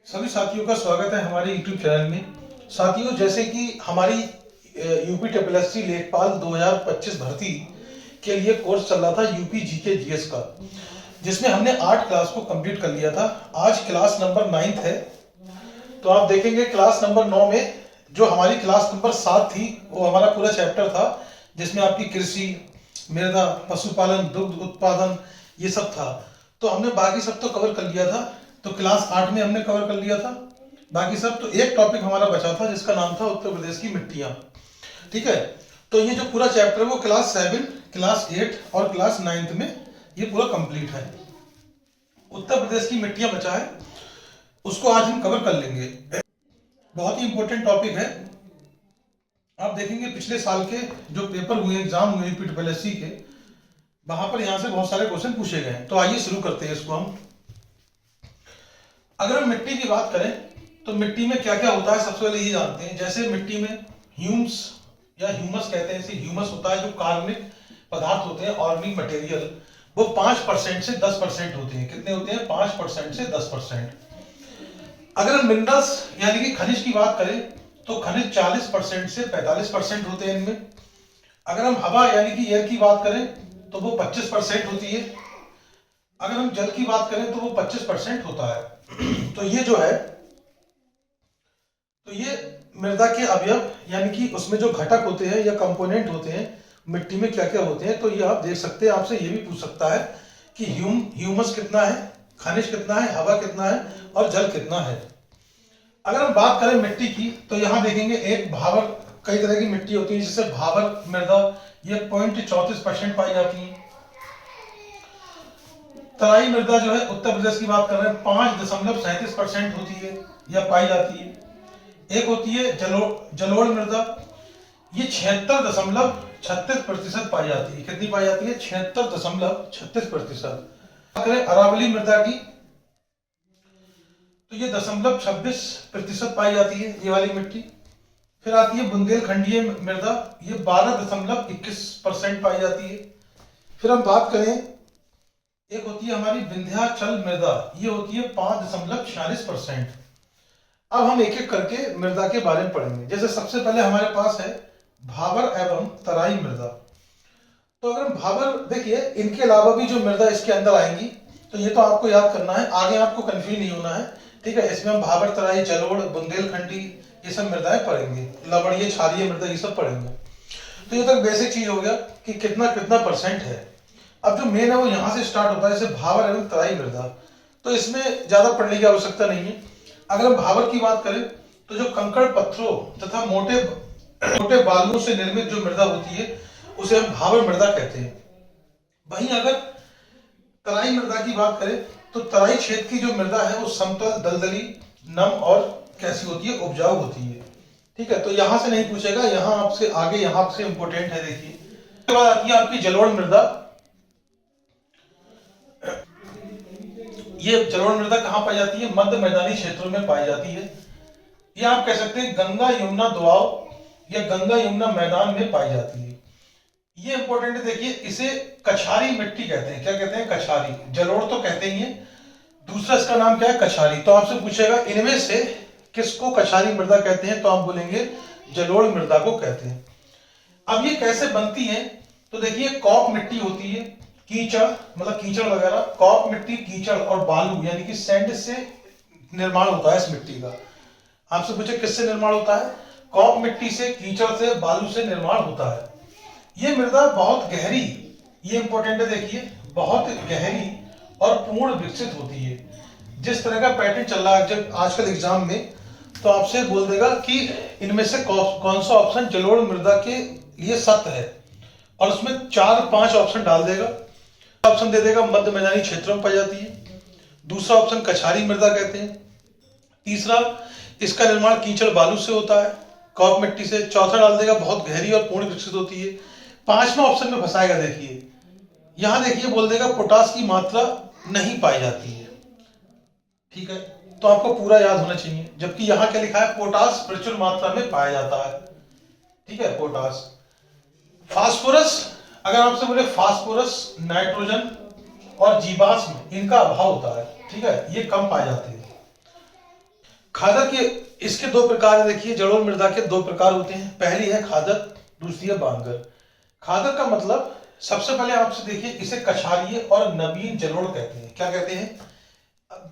सभी साथियों का स्वागत है हमारे YouTube चैनल में। साथियों, जैसे कि हमारी यूपी ट्रिपल लेखपाल 2025 भर्ती के लिए कोर्स चल रहा था यूपी जीके जीएस का, जिसमें हमने 8 क्लास को कंप्लीट कर लिया था। आज क्लास नंबर 9 है। तो आप देखेंगे क्लास नंबर 9 में जो हमारी क्लास नंबर 7 थी वो हमारा पूरा चैप्टर था, जिसमें आपकी कृषि, मृदा, पशुपालन, दुग्ध उत्पादन ये सब था। तो हमने बाकी सब तो कवर कर लिया था। तो क्लास 8 में हमने कवर कर लिया था बाकी सब। तो एक टॉपिक हमारा बचा था जिसका नाम था उत्तर प्रदेश की मिट्टियां। ठीक है। तो ये जो पूरा चैप्टर है वो क्लास 7, क्लास 8 और क्लास 9 में ये पूरा कंप्लीट है। उत्तर प्रदेश की मिट्टियां बचा है, उसको आज हम कवर कर लेंगे। बहुत ही इंपॉर्टेंट टॉपिक है। आप देखेंगे पिछले साल के जो पेपर हुए, एग्जाम हुए यूपी ट्रिपल एस सी के, वहां पर यहां से बहुत सारे क्वेश्चन पूछे गए। तो आइए शुरू करते हैं इसको हम। अगर हम मिट्टी की बात करें तो मिट्टी में क्या क्या होता है सबसे पहले ये जानते हैं। जैसे मिट्टी में ह्यूम्स या ह्यूमस कहते हैं, इसे ह्यूमस होता है जो कार्बनिक पदार्थ होते हैं, ऑर्गेनिक मटेरियल, वो 5% से 10% होते हैं। कितने होते हैं? 5% से 10%। अगर हम मिनरल्स यानी कि खनिज की बात करें तो खनिज 40% से 45% होते हैं इनमें। अगर हम हवा यानी कि एयर की बात करें तो वो 25% होती है। अगर हम जल की बात करें तो वो 25% होता है। तो ये जो है, तो ये मृदा के अवयव यानी कि उसमें जो घटक होते हैं या कंपोनेंट होते हैं मिट्टी में क्या क्या होते हैं। तो ये आप देख सकते हैं। आपसे ये भी पूछ सकता है कि ह्यूमस कितना है, खनिज कितना है, हवा कितना है और जल कितना है। अगर हम बात करें मिट्टी की तो यहां देखेंगे एक भावर, कई तरह की मिट्टी होती है जिससे भावर मृदा ये 0.34% पाई जाती है। तराई मृदा जो है उत्तर प्रदेश की बात कर रहे हैं 5.37% होती है या पाई जाती है। एक होती है जलोढ़ मृदा, ये 76.36% पाई जाती है। कितनी पाई जाती है? 76.36%। करें अरावली मृदा की तो ये 0.26% पाई जाती है, ये वाली मिट्टी। फिर आती है बुंदेलखंडीय मृदा, ये 12.21% पाई जाती है। फिर हम बात करें, एक होती है हमारी विंध्याचल मृदा, ये होती है 5.46%। अब हम एक एक करके मृदा के बारे में पढ़ेंगे। जैसे सबसे पहले हमारे पास है भावर एवं तराई मृदा। तो अगर हम भावर देखिए, इनके अलावा भी जो मृदा इसके अंदर आएंगी तो ये तो आपको याद करना है, आगे आपको कंफ्यूज नहीं होना है। ठीक है। इसमें हम भावर, तराई, जलोढ़, बुंदेलखंडी ये सब मृदाएं पढ़ेंगे, लवणीय, क्षारीय मृदा ये सब पढ़ेंगे। तो ये तक बेसिक चीज हो गया कि कितना कितना परसेंट है। अब जो मेन है वो यहां से स्टार्ट होता है, जैसे भावर एवं तराई मृदा। तो इसमें ज्यादा पढ़ने की आवश्यकता नहीं है। अगर हम भावर की बात करें तो जो कंकड़ पत्थरों तथा मोटे मोटे बालुओं से निर्मित जो मृदा होती है उसे हम भावर मृदा कहते हैं। वहीं अगर तराई मृदा की बात करें तो तराई क्षेत्र की जो मृदा है वो समतल, दलदली, नम और कैसी होती है? उपजाऊ होती है। ठीक है। तो यहां से नहीं पूछेगा, यहां आपसे आगे यहां से इंपोर्टेंट है। देखिए, उसके बाद आती है आपकी जलोढ़ मृदा। ये जलोढ़ मृदा कहां पाई जाती है? मध्य मैदानी क्षेत्रों में पाई जाती है। ये आप कह सकते हैं गंगा यमुना दोआब या गंगा यमुना मैदान में पाई जाती है। ये इंपॉर्टेंट है। देखिए, इसे कछारी मिट्टी कहते हैं। क्या कहते हैं? कछारी। जलोढ़ तो कहते ही है, दूसरा इसका नाम क्या है? कछारी। तो आपसे पूछेगा इनमें से किसको कछारी मृदा कहते हैं, तो आप बोलेंगे जलोढ़ मृदा को कहते हैं। अब ये कैसे बनती है? तो देखिए, कॉक मिट्टी होती है, कीचड़ मतलब कीचड़ वगैरह, कॉक मिट्टी, कीचड़ और बालू यानी कि सैंड से निर्माण होता है इस मिट्टी का। आपसे पूछे किससे निर्माण होता है? कॉक मिट्टी से, कीचड़ से, बालू से निर्माण होता है। ये मृदा बहुत गहरी, ये इंपॉर्टेंट है। देखिए, बहुत गहरी और पूर्ण विकसित होती है। जिस तरह का पैटर्न चल रहा है जब आजकल एग्जाम में, तो आपसे बोल देगा कि इनमें से कौन सा ऑप्शन जलोढ़ मृदा के लिए सत्य है, और उसमें 4-5 ऑप्शन डाल देगा। ऑप्शन दे देगा मध्य मैदानी क्षेत्रों में पाई जाती है, दूसरा ऑप्शन कछारी मृदा कहते हैं, तीसरा इसका निर्माण कीचड़ बालू से होता है, कॉक मिट्टी से, चौथा डाल देगा बहुत गहरी और पूर्ण विकसित होती है, पांचवा ऑप्शन में फंसाएगा। देखिए, यहां देखिए बोल देगा पोटास की मात्रा नहीं पाई जाती है। ठीक है। तो आपको पूरा याद होना चाहिए, जबकि यहां क्या लिखा है? पोटास प्रचुर मात्रा में पाया जाता है। ठीक है, पोटास। फास्फोरस, अगर आपसे बोले फास्फोरस, नाइट्रोजन और जीवाश्म, इनका अभाव होता है। ठीक है, ये कम पाए जाते हैं। खादर के इसके दो प्रकार है। देखिए जलोढ़ मृदा के दो प्रकार होते हैं, पहली है खादर, दूसरी है बांगर। खादर का मतलब सबसे पहले आपसे देखिए, इसे कछारीय और नवीन जलोढ़ कहते हैं। क्या कहते हैं?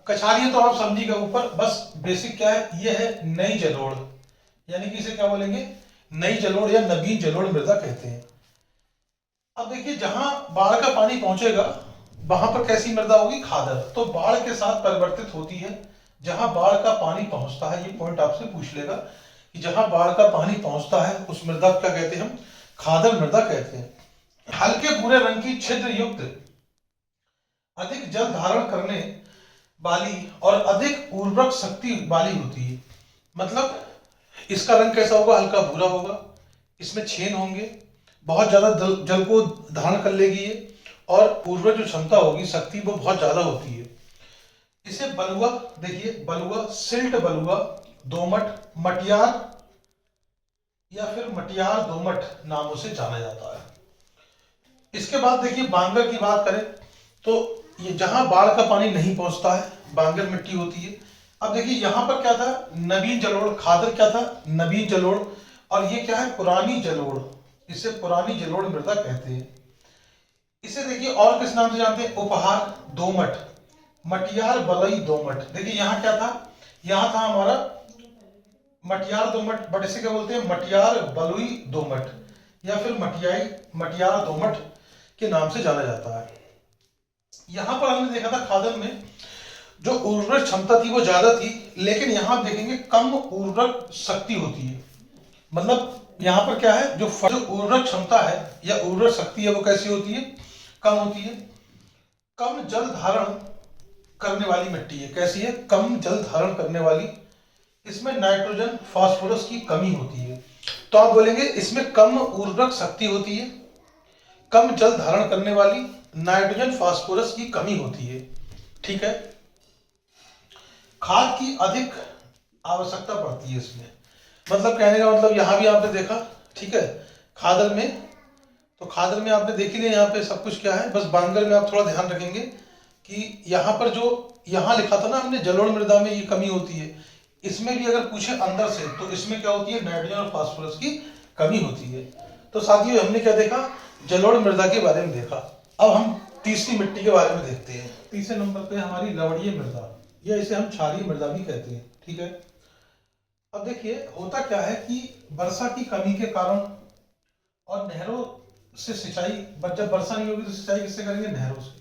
कछारीय तो आप समझिएगा ऊपर, बस बेसिक क्या है, ये है नई जलोढ़, यानी कि इसे क्या बोलेंगे, नई जलोढ़ या नवीन जलोढ़ मृदा कहते हैं। अब देखिए जहां बाढ़ का पानी पहुंचेगा वहां पर कैसी मृदा होगी, खादर। तो बाढ़ के साथ परिवर्तित होती है। जहां बाढ़ का पानी पहुंचता है, ये पॉइंट आपसे पूछ लेगा कि जहां बाढ़ का पानी पहुंचता है उस मृदा को क्या कहते हैं हम, खादर मृदा कहते हैं। हल्के भूरे रंग की छिद्र युक्त, अधिक जल धारण करने वाली और अधिक उर्वरक शक्ति वाली होती है। मतलब इसका रंग कैसा होगा, हल्का भूरा होगा, इसमें छेद होंगे, बहुत ज्यादा जल को धारण कर लेगी ये, और उर्वरक जो क्षमता होगी, शक्ति, वो बहुत ज्यादा होती है। इसे बलुआ, देखिए बलुआ, सिल्ट बलुआ, दोमट, मटियार या फिर मटियार दोमट नामों से जाना जाता है। इसके बाद देखिए बांगर की बात करें तो ये जहां बाढ़ का पानी नहीं पहुंचता है, बांगर मिट्टी होती है। अब देखिए यहां पर क्या था, नवीन जलोढ़, खादर क्या था, नवीन जलोढ़, और ये क्या है, पुरानी जलोढ़। इसे पुरानी जलोढ़ मृदा कहते हैं। इसे देखिए और किस नाम से जानते हैं, उपहार, दोमट, मटियार बलई दोमट। देखिए यहाँ क्या था, यहाँ था हमारा मटियार दोमट, बट इसे क्या बोलते हैं, मटियार बलुई दोमट या फिर मटियार दोमट के नाम से जाना जाता है। यहां पर हमने देखा था खादर में जो उर्वरक क्षमता थी वो ज्यादा थी, लेकिन यहां देखेंगे कम उर्वरक शक्ति होती है। मतलब यहां पर क्या है, जो उर्वरक क्षमता है या उर्वरक शक्ति है वो कैसी होती है, कम होती है। कम जल धारण करने वाली मिट्टी है, कैसी है, कम जल धारण करने वाली। इसमें नाइट्रोजन फास्फोरस की कमी होती है। तो आप बोलेंगे इसमें कम उर्वरक शक्ति होती है, कम जल धारण करने वाली, नाइट्रोजन फास्फोरस की कमी होती है। ठीक है। खाद की अधिक आवश्यकता पड़ती है इसमें। मतलब कहने का मतलब यहां भी आपने देखा, ठीक है, खादर में, तो खादर में आपने देख लिया यहाँ पे सब कुछ क्या है। बस बांगर में आप थोड़ा ध्यान रखेंगे कि यहाँ पर जो यहाँ लिखा था ना हमने, जलोढ़ मृदा में ये कमी होती है, इसमें भी अगर पूछे अंदर से तो इसमें क्या होती है, नाइट्रोजन और फास्फोरस की कमी होती है। तो साथियों हमने क्या देखा, जलोढ़ मृदा के बारे में देखा। अब हम तीसरी मिट्टी के बारे में देखते हैं। तीसरे नंबर पे हमारी लवणीय मृदा, या इसे हम क्षारीय मृदा भी कहते हैं। ठीक है। अब देखिए होता क्या है कि वर्षा की कमी के कारण और नहरों से सिंचाई, जब वर्षा नहीं होगी तो सिंचाई किससे करेंगे, नहरों से।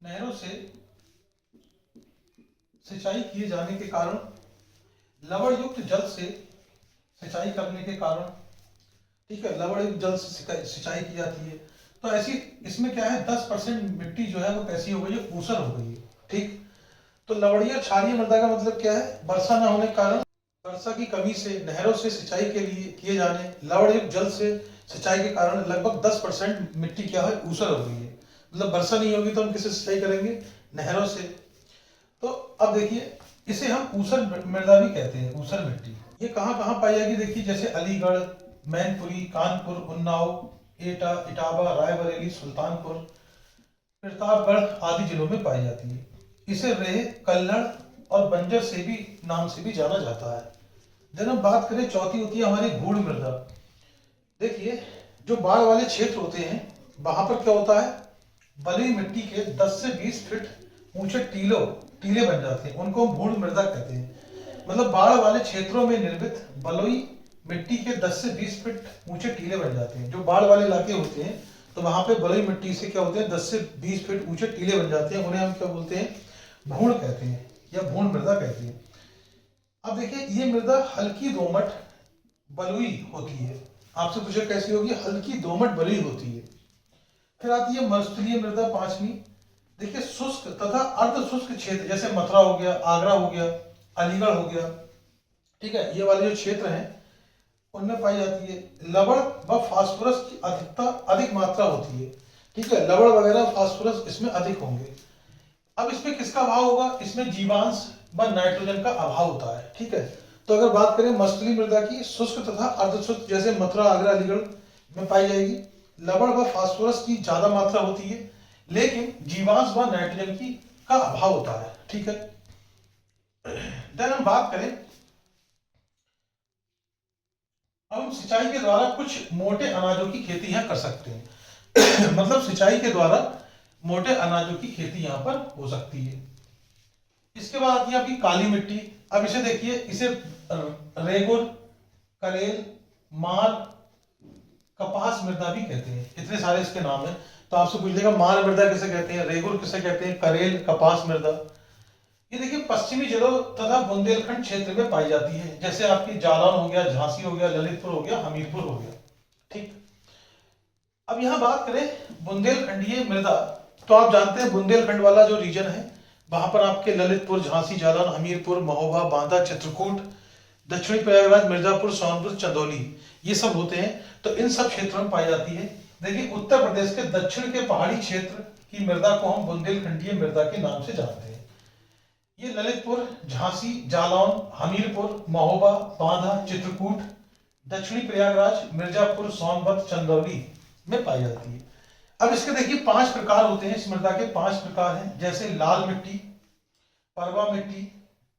नहरों से सिंचाई किए जाने के कारण, लवण युक्त जल से सिंचाई करने के कारण, ठीक है, लवण युक्त जल से सिंचाई की जाती है। तो ऐसी इसमें क्या है, 10% मिट्टी जो है वो कैसी हो गई है, ऊसर हो गई है। ठीक। तो लवणीय क्षारीय मृदा का मतलब क्या है, वर्षा न होने के कारण, वर्षा की कमी से, नहरों से सिंचाई के लिए किए जाने लवण युक्त जल से सिंचाई के कारण लगभग 10% मिट्टी क्या है, ऊसर हो गई है। मतलब वर्षा नहीं होगी तो हम किससे सिंचाई करेंगे, नहरों से। तो अब देखिए इसे हम ऊसर मृदा भी कहते हैं, ऊसर मिट्टी। ये कहाँ कहाँ पाई जाएगी, देखिए जैसे अलीगढ़, मैनपुरी, कानपुर, उन्नाव, एटा, इटावा, रायबरेली, सुल्तानपुर, प्रतापगढ़ आदि जिलों में पाई जाती है। इसे रेह, कल्लड़ और बंजर से भी नाम से भी जाना जाता है। जब हम बात करें, चौथी होती है हमारी गूढ़ मृदा। देखिए जो बाढ़ वाले क्षेत्र होते हैं वहां पर क्या होता है, बलुई मिट्टी के 10 से 20 फीट ऊंचे टीले बन जाते हैं, उनको हम गूढ़ मृदा कहते हैं। मतलब बाढ़ वाले क्षेत्रों में निर्मित बलुई मिट्टी के 10 से 20 फीट ऊंचे टीले बन जाते हैं। जो बाढ़ वाले इलाके होते हैं तो वहां पे बलुई मिट्टी से क्या होते हैं, 10 से 20 फीट ऊंचे टीले बन जाते हैं, उन्हें हम क्या बोलते हैं, भूण कहते हैं या भूण मृदा कहते हैं। अब देखिए ये मृदा हल्की दोमट बलुई होती है। आपसे पूछे कैसी होगी, हल्की दोमट बलुई होती है। फिर आती है मरुस्थलीय मृदा, पांचवी। देखिए शुष्क तथा अर्ध शुष्क क्षेत्र, जैसे मथुरा हो गया, आगरा हो गया, अलीगढ़ हो गया, ठीक है, ये वाले जो क्षेत्र हैं उनमें पाई जाती है। लवण व फास्फोरस की अधिक मात्रा होती है। ठीक है, लवण वगैरह फास्फोरस इसमें अधिक होंगे। अब इसमें किसका अभाव होगा, इसमें जीवांश व नाइट्रोजन का अभाव होता है। ठीक है। तो अगर बात करें मरुस्थलीय मृदा की, शुष्क तथा अर्धशुष्क जैसे मथुरा, आगरा, अलीगढ़ में पाई जाएगी। लवण व फास्फोरस की ज्यादा मात्रा होती है, लेकिन जीवांश व नाइट्रोजन की का अभाव होता है। ठीक है। देन हम बात करें, अब हम सिंचाई के द्वारा कुछ मोटे अनाजों की खेती यहाँ कर सकते हैं। मतलब सिंचाई के द्वारा मोटे अनाजों की खेती यहाँ पर हो सकती है। इसके बाद आती है आपकी काली मिट्टी। अब इसे देखिए, इसे रेगुर, करेल, मार, कपास मृदा भी कहते हैं। इतने सारे इसके नाम हैं। तो आपसे पूछ लेगा मार मृदा किसे कहते हैं, रेगुर किसे कहते हैं, करेल, कपास मृदा। ये देखिए पश्चिमी जिलों तथा बुंदेलखंड क्षेत्र में पाई जाती है। जैसे आपकी जालौन हो गया, झांसी हो गया, ललितपुर हो गया, हमीरपुर हो गया। ठीक। अब यहां बात करें बुंदेलखंडीय मृदा, तो आप जानते हैं बुंदेलखंड वाला जो रीजन है, वहां पर आपके ललितपुर, झांसी, जालौन, हमीरपुर, महोबा, बांदा, चित्रकूट, दक्षिणी प्रयागराज, मिर्जापुर, सोनभद्र, चंदौली, ये सब होते हैं। तो इन सब क्षेत्रों में पाई जाती है। देखिए उत्तर प्रदेश के दक्षिण के पहाड़ी क्षेत्र की मृदा को हम बुंदेलखंडीय मृदा के नाम से जानते हैं। ये ललितपुर, झांसी, जालौन, हमीरपुर, महोबा, बांदा, चित्रकूट, दक्षिणी प्रयागराज, मिर्जापुर, सोनभद्र, चंदौली में पाई जाती है। अब इसके देखिए 5 प्रकार होते हैं। इस मृदा के 5 प्रकार हैं, जैसे लाल मिट्टी, परवा मिट्टी,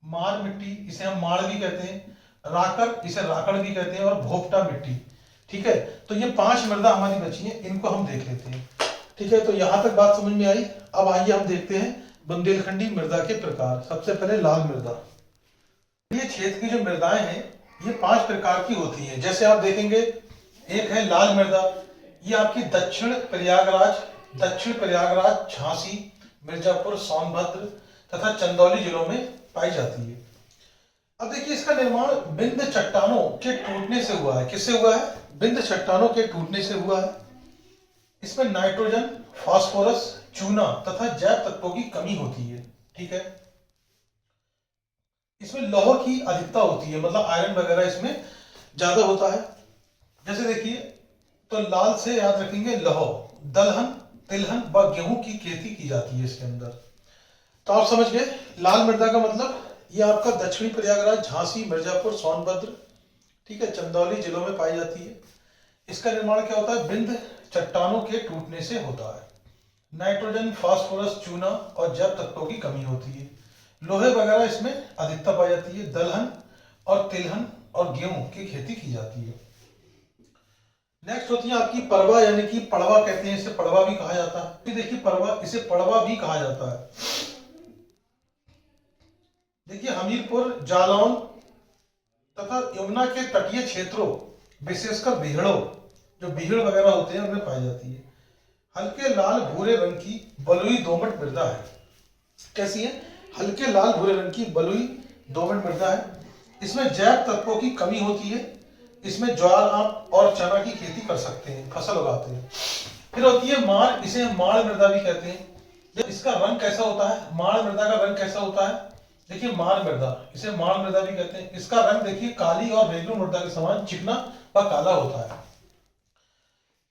मार मिट्टी, इसे हम माड़ भी कहते हैं, राकर, इसे राकड़ भी कहते हैं, और भोपटा मिट्टी। ठीक है, तो ये 5 मृदा हमारी बची हैं, इनको हम देख लेते हैं। ठीक है, तो यहां तक बात समझ में आई। अब आइए हम देखते हैं बुंदेलखंडी मृदा के प्रकार। सबसे पहले लाल मृदा। ये क्षेत्र की जो मृदाएं हैं ये 5 प्रकार की होती हैं। जैसे आप देखेंगे, एक है लाल मृदा, ये आपकी दक्षिण प्रयागराज, झांसी, मिर्जापुर, सोनभद्र तथा चंदौली जिलों में पाई जाती है। अब देखिए इसका निर्माण बिंद चट्टानों के टूटने से हुआ है। किससे हुआ है? बिंद चट्टानों के टूटने से हुआ है। इसमें नाइट्रोजन, फास्फोरस, चूना तथा जैव तत्वों की कमी होती है। ठीक है, इसमें लौह की अधिकता होती है, मतलब आयरन वगैरह इसमें ज्यादा होता है। जैसे देखिए, तो लाल से याद रखेंगे लौह, दलहन, तिलहन व गेहूं की खेती की जाती है इसके अंदर। तो आप समझ गए लाल मृदा का मतलब, ये आपका दक्षिणी प्रयागराज, झांसी, मिर्जापुर, सोनभद्र, ठीक है, चंदौली जिलों में पाई जाती है। इसका निर्माण क्या होता है? बिंद चट्टानों के टूटने से होता है। नाइट्रोजन, फास्फोरस, चूना और जैव तत्वों की कमी होती है। लोहे वगैरह इसमें अधिकता पाई जाती है। दलहन और तिलहन और गेहूं की खेती की जाती है। नेक्स्ट होती है आपकी परवा, यानी कि पड़वा कहते हैं इसे, पड़वा भी कहा जाता है। देखिए परवा, इसे पड़वा भी कहा जाता है। देखिए हमीरपुर, जालौन तथा यमुना के तटीय क्षेत्रों, विशेषकर बीहड़ों, जो बीहड़ वगैरह होते हैं उनमें पाई जाती है। हल्के लाल भूरे रंग की बलुई दोमट मृदा है। कैसी है? हल्के लाल भूरे रंग की बलुई दोमट मृदा है। इसमें जैव तत्वों की कमी होती है। इसमें ज्वार, आप और चना की खेती कर सकते हैं, फसल उगाते हैं। फिर होती है माड़, इसे हम माड़ मृदा भी कहते हैं। इसका रंग कैसा होता है? माड़ मृदा का रंग कैसा होता है? देखिए माड़ मृदा, इसे माड़ मृदा भी कहते हैं। इसका रंग देखिए काली और रेगुलर मृदा के समान चिकना व काला होता है।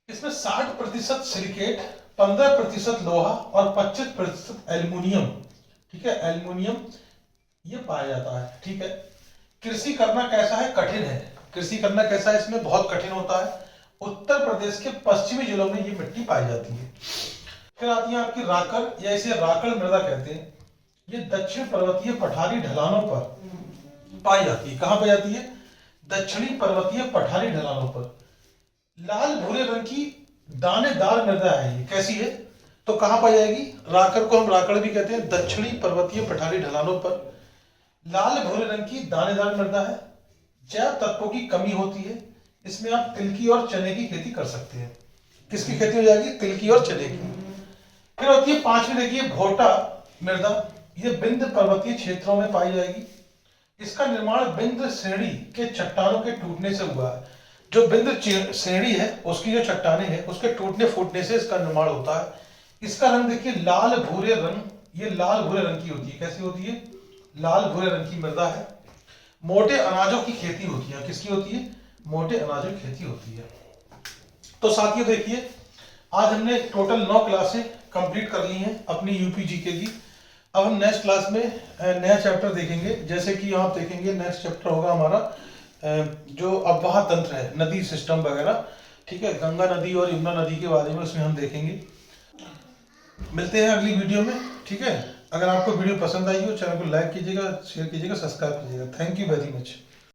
इसमें 60% सिलिकेट, 15% लोहा और 25% एल्युमिनियम, ठीक है, एल्युमिनियम ये पाया जाता है। ठीक है, कृषि करना कैसा है? कठिन है। कृषि करना कैसा है? इसमें बहुत कठिन होता है। उत्तर प्रदेश के पश्चिमी जिलों में ये मिट्टी पाई जाती है। फिर आती है आपकी राकर, या इसे राकड़ मृदा कहते हैं। ये दक्षिण पर्वतीय पठारी ढलानों पर पाई जाती है। कहां पाई जाती है? दक्षिणी पर्वतीय पठारी ढलानों पर। लाल भूरे रंग की दानेदार मृदा है ये। कैसी है? तो कहां पाई जाएगी? राकर को हम राकड़ भी कहते हैं, दक्षिणी पर्वतीय पठारी ढलानों पर। लाल भूरे रंग की दानेदार मृदा है। जैव तत्वों की कमी होती है। इसमें आप तिल की और चने की खेती कर सकते हैं। किसकी खेती हो जाएगी? तिल की और चने की। फिर होती है 5वीं, देखिए भोटा मृदा। ये बिंद पर्वतीय क्षेत्रों में पाई जाएगी। इसका निर्माण बिंद श्रेणी के चट्टानों के टूटने से हुआ है। जो बिंद श्रेणी है उसकी जो चट्टानें हैं उसके टूटने फूटने से इसका निर्माण होता है। इसका रंग देखिए लाल भूरे रंग, ये लाल भूरे रंग की होती है। कैसी होती है? लाल भूरे रंग की मृदा है। मोटे अनाजों की खेती होती है। किसकी होती है? मोटे अनाजों की खेती होती है। तो साथियों देखिए, आज हमने टोटल 9 क्लासें कंप्लीट कर ली हैं अपनी यूपी जीके की। अब हम नेक्स्ट क्लास में नया चैप्टर देखेंगे। जैसे कि आप देखेंगे नेक्स्ट चैप्टर होगा हमारा जो अफवाह तंत्र है, नदी सिस्टम वगैरह, ठीक है, गंगा नदी और यमुना नदी के बारे में उसमें हम देखेंगे। मिलते हैं अगली वीडियो में, ठीक है। अगर आपको वीडियो पसंद आई हो, चैनल को लाइक कीजिएगा, शेयर कीजिएगा, सब्सक्राइब कीजिएगा। Thank you very much.